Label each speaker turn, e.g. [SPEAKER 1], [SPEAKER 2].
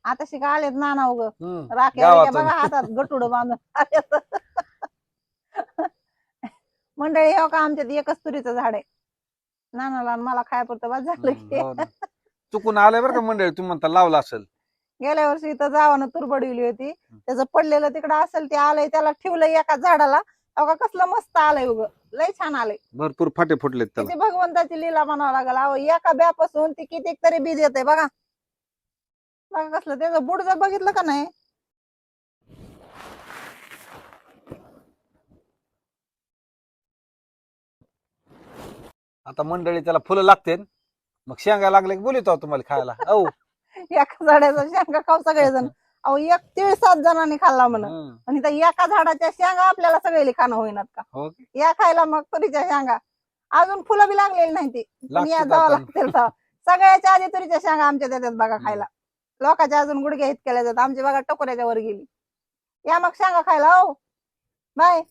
[SPEAKER 1] आता शिका आलेत नाना उग
[SPEAKER 2] हम्म.
[SPEAKER 1] राख्या
[SPEAKER 2] गावातून.
[SPEAKER 1] बघा हातात गटुड बांधून आलेत. मंडळी हो का आमच्यात एकच तुरीचं झाड आहे. नानाला आणि मला खायपुरतं बस झालं की.
[SPEAKER 2] हो ना. चुकून आलंय बरं का मंडळी, तुम्ही म्हणता लावलं असेल.
[SPEAKER 1] गेल्या वर्षी इथं जावानं तूर बडविली होती, त्याचं पडलेलं तिकडं असेल ते आलंय, त्याला ठेवलंय एका झाडाला. अहो कसलं मस्त आलंय उग, लय छान आलंय.
[SPEAKER 2] भरपूर फाटे फुटलेत त्याला.
[SPEAKER 1] किती भगवंताची लीला म्हणावं लागल. अहो एका ब्यापासून ती किती तरी बीज येते बघा. बघा कसलं त्याचं बुड जर बघितलं का नाही.
[SPEAKER 2] आता मंडळी त्याला फुलं लागते, मग शेंगा लागले की बोलतो तुम्हाला खायला. औ
[SPEAKER 1] एका झाडाचा शेंगा खाऊ सगळेजण. अहो एक तीळ 7 जणांनी खाल्ला म्हण.
[SPEAKER 2] हं.
[SPEAKER 1] आणि त्या एका झाडाच्या शेंगा आपल्याला सगळे खाणं होईनात का.
[SPEAKER 2] हो
[SPEAKER 1] या खायला मग तुरीच्या शेंगा अजून फुलं बी लागलेली नाही ती, पण या
[SPEAKER 2] लागतात
[SPEAKER 1] जावं
[SPEAKER 2] आता.
[SPEAKER 1] लागतील तेव्हा. सगळ्याच्या आधी तुरीच्या शेंगा आमच्या देतात बघा खायला. लोकांच्या अजून गुडघ्या इतक्या जातात, आमची बघा टकोऱ्याच्या वर गेली. या मग शेंगा खायला. हो बाय.